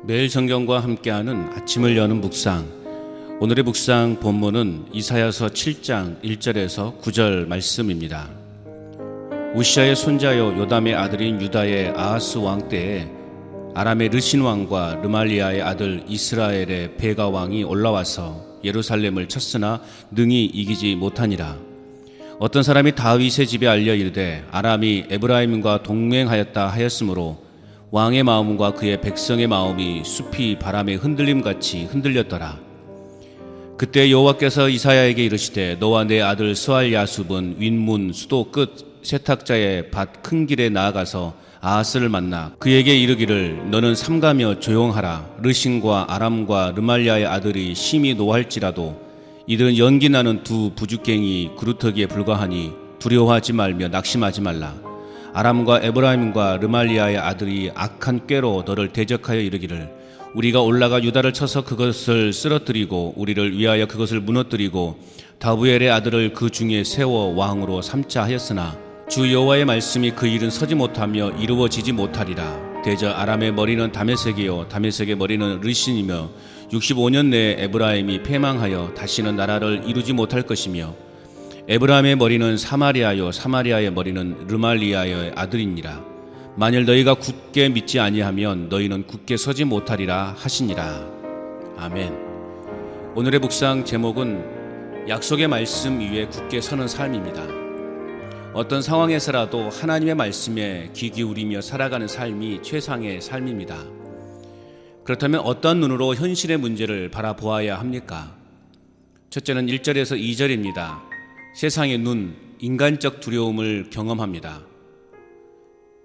매일 성경과 함께하는 아침을 여는 묵상. 오늘의 묵상 본문은 이사야서 7장 1절에서 9절 말씀입니다. 우시아의 손자요 요담의 아들인 유다의 아하스 왕 때에 아람의 르신 왕과 르말리아의 아들 이스라엘의 베가 왕이 올라와서 예루살렘을 쳤으나 능히 이기지 못하니라. 어떤 사람이 다윗의 집에 알려 이르되 아람이 에브라임과 동맹하였다 하였으므로 왕의 마음과 그의 백성의 마음이 숲이 바람에 흔들림같이 흔들렸더라. 그때 여호와께서 이사야에게 이르시되 너와 내 아들 스알야숲은 윗문 수도 끝 세탁자의 밭 큰 길에 나아가서 아하스를 만나 그에게 이르기를 너는 삼가며 조용하라. 르신과 아람과 르말리아의 아들이 심히 노할지라도 이들은 연기 나는 두 부죽갱이 그루터기에 불과하니 두려워하지 말며 낙심하지 말라. 아람과 에브라임과 르말리아의 아들이 악한 꾀로 너를 대적하여 이르기를 우리가 올라가 유다를 쳐서 그것을 쓰러뜨리고 우리를 위하여 그것을 무너뜨리고 다부엘의 아들을 그 중에 세워 왕으로 삼자 하였으나 주 여호와의 말씀이 그 일은 서지 못하며 이루어지지 못하리라. 대저 아람의 머리는 다메섹이요 다메섹의 머리는 르신이며 65년 내에 에브라임이 패망하여 다시는 나라를 이루지 못할 것이며 에브라임의 머리는 사마리아요 사마리아의 머리는 르말리아의 아들이니라. 만일 너희가 굳게 믿지 아니하면 너희는 굳게 서지 못하리라 하시니라. 아멘. 오늘의 묵상 제목은 약속의 말씀 위에 굳게 서는 삶입니다. 어떤 상황에서라도 하나님의 말씀에 귀 기울이며 살아가는 삶이 최상의 삶입니다. 그렇다면 어떤 눈으로 현실의 문제를 바라보아야 합니까? 첫째는 1절에서 2절입니다. 세상의 눈, 인간적 두려움을 경험합니다.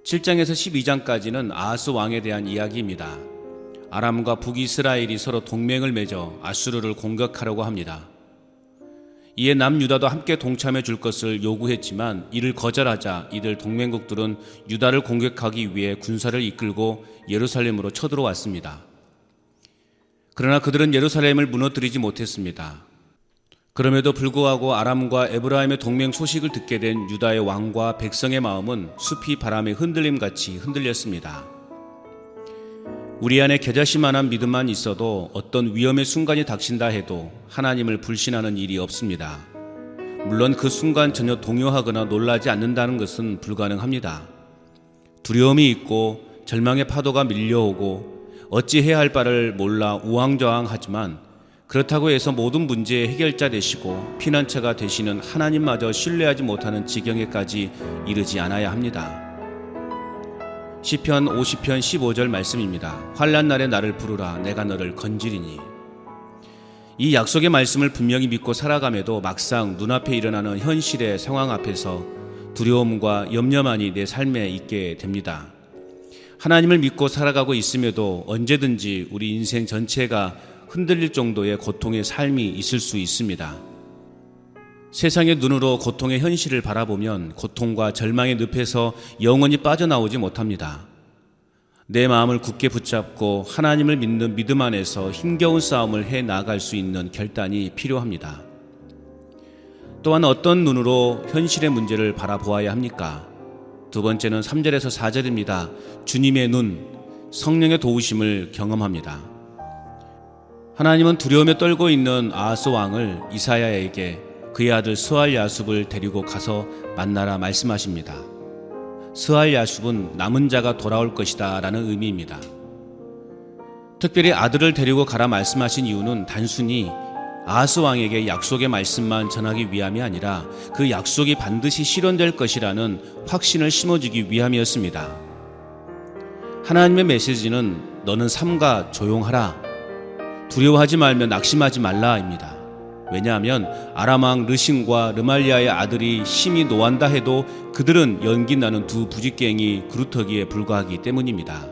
7장에서 12장까지는 아하스 왕에 대한 이야기입니다. 아람과 북이스라엘이 서로 동맹을 맺어 아수르를 공격하려고 합니다. 이에 남유다도 함께 동참해 줄 것을 요구했지만 이를 거절하자 이들 동맹국들은 유다를 공격하기 위해 군사를 이끌고 예루살렘으로 쳐들어왔습니다. 그러나 그들은 예루살렘을 무너뜨리지 못했습니다. 그럼에도 불구하고 아람과 에브라임의 동맹 소식을 듣게 된 유다의 왕과 백성의 마음은 숲이 바람에 흔들림같이 흔들렸습니다. 우리 안에 겨자씨만한 믿음만 있어도 어떤 위험의 순간이 닥친다 해도 하나님을 불신하는 일이 없습니다. 물론 그 순간 전혀 동요하거나 놀라지 않는다는 것은 불가능합니다. 두려움이 있고 절망의 파도가 밀려오고 어찌해야 할 바를 몰라 우왕좌왕하지만 그렇다고 해서 모든 문제의 해결자 되시고 피난처가 되시는 하나님마저 신뢰하지 못하는 지경에까지 이르지 않아야 합니다. 시편 50편 15절 말씀입니다. 환난 날에 나를 부르라 내가 너를 건지리니. 이 약속의 말씀을 분명히 믿고 살아감에도 막상 눈앞에 일어나는 현실의 상황 앞에서 두려움과 염려만이 내 삶에 있게 됩니다. 하나님을 믿고 살아가고 있음에도 언제든지 우리 인생 전체가 흔들릴 정도의 고통의 삶이 있을 수 있습니다. 세상의 눈으로 고통의 현실을 바라보면 고통과 절망의 늪에서 영원히 빠져나오지 못합니다. 내 마음을 굳게 붙잡고 하나님을 믿는 믿음 안에서 힘겨운 싸움을 해 나갈 수 있는 결단이 필요합니다. 또한 어떤 눈으로 현실의 문제를 바라보아야 합니까? 두 번째는 3절에서 4절입니다. 주님의 눈, 성령의 도우심을 경험합니다. 하나님은 두려움에 떨고 있는 아하스 왕을 이사야에게 그의 아들 스알야숲을 데리고 가서 만나라 말씀하십니다. 스알야숲은 남은 자가 돌아올 것이다 라는 의미입니다. 특별히 아들을 데리고 가라 말씀하신 이유는 단순히 아하스 왕에게 약속의 말씀만 전하기 위함이 아니라 그 약속이 반드시 실현될 것이라는 확신을 심어주기 위함이었습니다. 하나님의 메시지는 너는 삼가 조용하라, 두려워하지 말며 낙심하지 말라입니다. 왜냐하면 아람 왕 르신과 르말리아의 아들이 심히 노한다 해도 그들은 연기 나는 두 부직갱이 그루터기에 불과하기 때문입니다.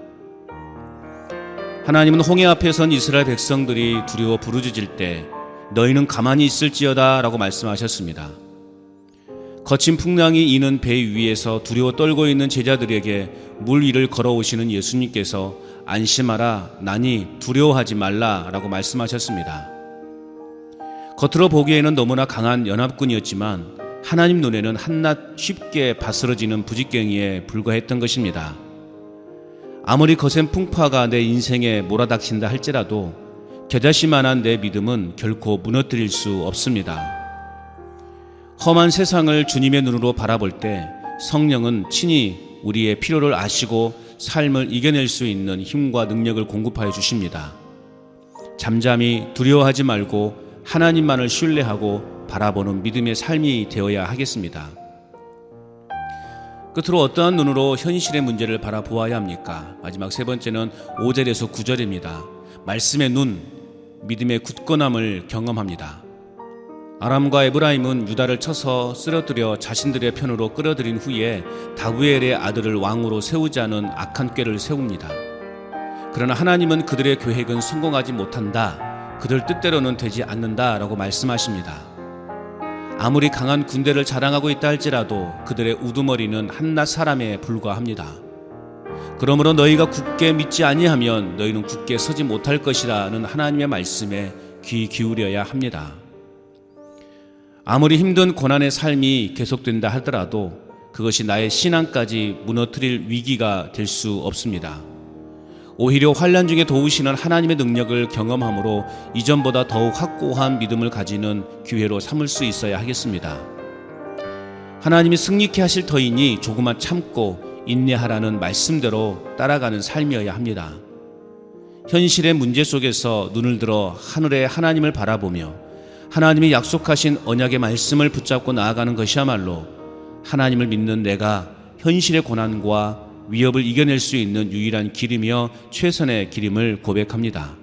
하나님은 홍해 앞에 선 이스라엘 백성들이 두려워 부르짖을 때 너희는 가만히 있을지어다 라고 말씀하셨습니다. 거친 풍랑이 이는 배 위에서 두려워 떨고 있는 제자들에게 물 위를 걸어오시는 예수님께서 안심하라 나니 두려워하지 말라 라고 말씀하셨습니다. 겉으로 보기에는 너무나 강한 연합군이었지만 하나님 눈에는 한낱 쉽게 바스러지는 부직갱이에 불과했던 것입니다. 아무리 거센 풍파가 내 인생에 몰아닥친다 할지라도 겨자씨만한 내 믿음은 결코 무너뜨릴 수 없습니다. 험한 세상을 주님의 눈으로 바라볼 때 성령은 친히 우리의 필요를 아시고 삶을 이겨낼 수 있는 힘과 능력을 공급하여 주십니다. 잠잠히 두려워하지 말고 하나님만을 신뢰하고 바라보는 믿음의 삶이 되어야 하겠습니다. 끝으로 어떠한 눈으로 현실의 문제를 바라보아야 합니까? 마지막 세 번째는 5절에서 9절입니다. 말씀의 눈, 믿음의 굳건함을 경험합니다. 아람과 에브라임은 유다를 쳐서 쓰러뜨려 자신들의 편으로 끌어들인 후에 다부엘의 아들을 왕으로 세우자는 악한 꾀를 세웁니다. 그러나 하나님은 그들의 계획은 성공하지 못한다, 그들 뜻대로는 되지 않는다라고 말씀하십니다. 아무리 강한 군대를 자랑하고 있다 할지라도 그들의 우두머리는 한낱 사람에 불과합니다. 그러므로 너희가 굳게 믿지 아니하면 너희는 굳게 서지 못할 것이라는 하나님의 말씀에 귀 기울여야 합니다. 아무리 힘든 고난의 삶이 계속된다 하더라도 그것이 나의 신앙까지 무너뜨릴 위기가 될 수 없습니다. 오히려 환난 중에 도우시는 하나님의 능력을 경험함으로 이전보다 더욱 확고한 믿음을 가지는 기회로 삼을 수 있어야 하겠습니다. 하나님이 승리케 하실 터이니 조금만 참고 인내하라는 말씀대로 따라가는 삶이어야 합니다. 현실의 문제 속에서 눈을 들어 하늘의 하나님을 바라보며 하나님이 약속하신 언약의 말씀을 붙잡고 나아가는 것이야말로 하나님을 믿는 내가 현실의 고난과 위협을 이겨낼 수 있는 유일한 길이며 최선의 길임을 고백합니다.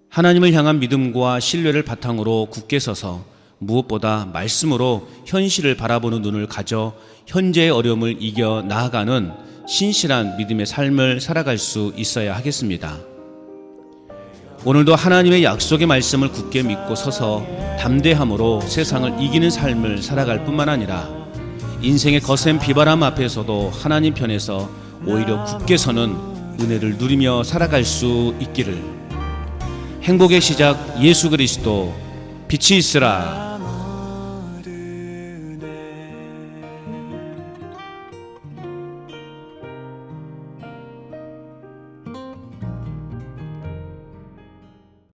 하나님을 향한 믿음과 신뢰를 바탕으로 굳게 서서 무엇보다 말씀으로 현실을 바라보는 눈을 가져 현재의 어려움을 이겨 나아가는 신실한 믿음의 삶을 살아갈 수 있어야 하겠습니다. 오늘도 하나님의 약속의 말씀을 굳게 믿고 서서 담대함으로 세상을 이기는 삶을 살아갈 뿐만 아니라 인생의 거센 비바람 앞에서도 하나님 편에서 오히려 굳게 서는 은혜를 누리며 살아갈 수 있기를. 행복의 시작 예수 그리스도 빛이 있으라.